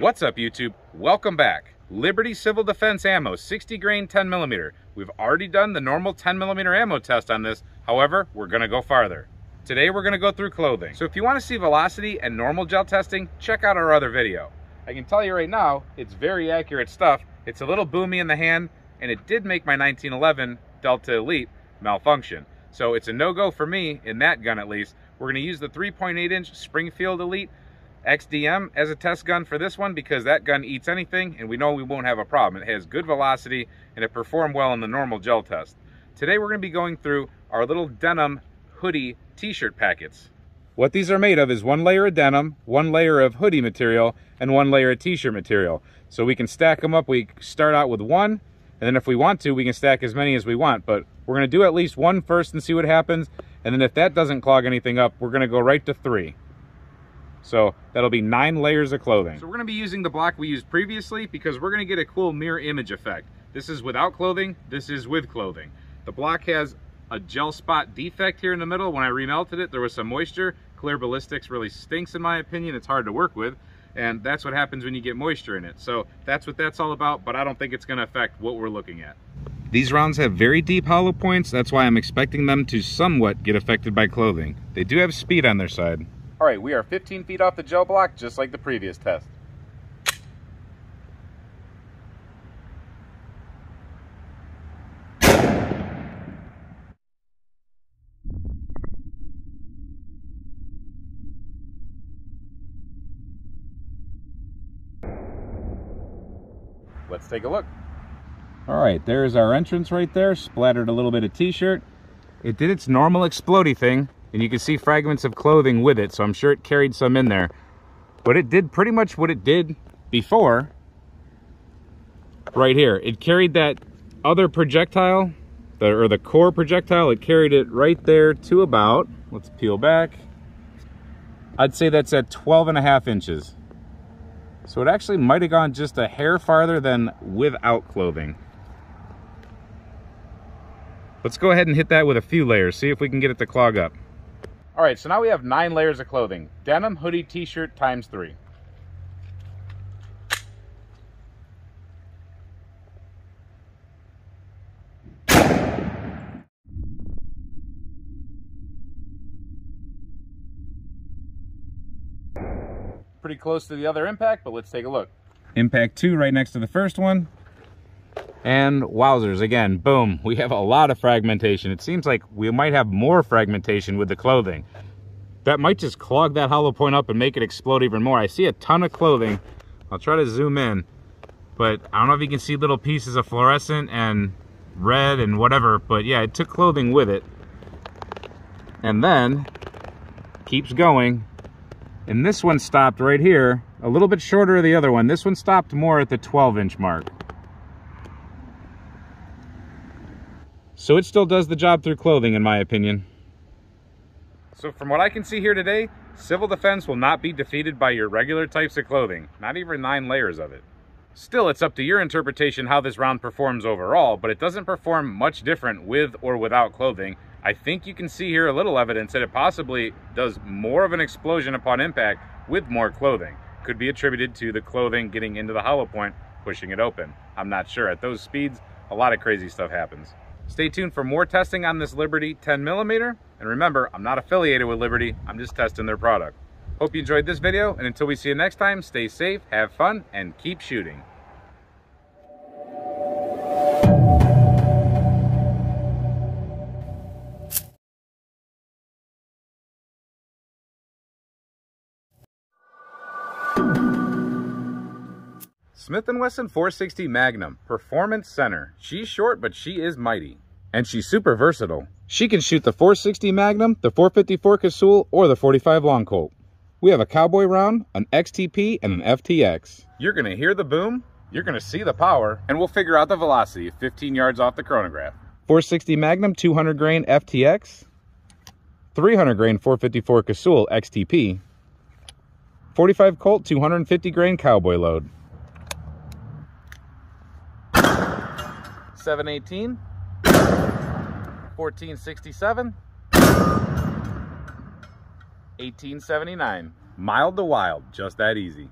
What's up, YouTube? Welcome back. Liberty Civil Defense Ammo, 60 grain 10mm. We've already done the normal 10mm ammo test on this. However, we're gonna go farther. Today we're gonna go through clothing. So if you wanna see velocity and normal gel testing, check out our other video. I can tell you right now, it's very accurate stuff. It's a little boomy in the hand, and it did make my 1911 Delta Elite malfunction. So it's a no-go for me, in that gun at least. We're gonna use the 3.8-inch Springfield Elite XDM as a test gun for this one because that gun eats anything and we know we won't have a problem. It has good velocity and it performed well in the normal gel test. Today we're going to be going through our little denim hoodie t-shirt packets. What these are made of is one layer of denim, one layer of hoodie material, and one layer of t-shirt material. So we can stack them up. We start out with one, and then if we want to, we can stack as many as we want, but we're going to do at least one first and see what happens, and then if that doesn't clog anything up, we're going to go right to 3. So that'll be 9 layers of clothing. So we're gonna be using the block we used previously because we're gonna get a cool mirror image effect. This is without clothing, this is with clothing. The block has a gel spot defect here in the middle. When I remelted it, there was some moisture. Clear ballistics really stinks in my opinion. It's hard to work with, and that's what happens when you get moisture in it. So that's what that's all about, but I don't think it's gonna affect what we're looking at. These rounds have very deep hollow points. That's why I'm expecting them to somewhat get affected by clothing. They do have speed on their side. All right, we are 15 feet off the gel block, just like the previous test. Let's take a look. All right, there's our entrance right there, splattered a little bit of t-shirt. It did its normal explodey thing. And you can see fragments of clothing with it, so I'm sure it carried some in there. But it did pretty much what it did before. Right here. It carried that other projectile, or the core projectile, it carried it right there to about, let's peel back. I'd say that's at 12.5 inches. So it actually might have gone just a hair farther than without clothing. Let's go ahead and hit that with a few layers, see if we can get it to clog up. All right, so now we have 9 layers of clothing. Denim, hoodie, t-shirt times 3. Pretty close to the other impact, but let's take a look. Impact 2 right next to the first one. And wowzers, again, boom, we have a lot of fragmentation. It seems like we might have more fragmentation with the clothing. That might just clog that hollow point up and make it explode even more. I see a ton of clothing. I'll try to zoom in, but I don't know if you can see little pieces of fluorescent and red and whatever, but yeah, it took clothing with it. And then, keeps going. And this one stopped right here, a little bit shorter of the other one. This one stopped more at the 12-inch mark. So it still does the job through clothing, in my opinion. So from what I can see here today, civil defense will not be defeated by your regular types of clothing, not even 9 layers of it. Still, it's up to your interpretation how this round performs overall, but it doesn't perform much different with or without clothing. I think you can see here a little evidence that it possibly does more of an explosion upon impact with more clothing. Could be attributed to the clothing getting into the hollow point, pushing it open. I'm not sure. At those speeds, a lot of crazy stuff happens. Stay tuned for more testing on this Liberty 10mm. And remember, I'm not affiliated with Liberty, I'm just testing their product. Hope you enjoyed this video, and until we see you next time, stay safe, have fun, and keep shooting. Smith & Wesson 460 Magnum, Performance Center. She's short, but she is mighty. And she's super versatile. She can shoot the 460 Magnum, the 454 Casull, or the 45 Long Colt. We have a cowboy round, an XTP, and an FTX. You're gonna hear the boom, you're gonna see the power, and we'll figure out the velocity 15 yards off the chronograph. 460 Magnum, 200 grain FTX, 300 grain 454 Casull XTP, 45 Colt, 250 grain cowboy load. 718, 1467, 1879. Mild to wild, just that easy.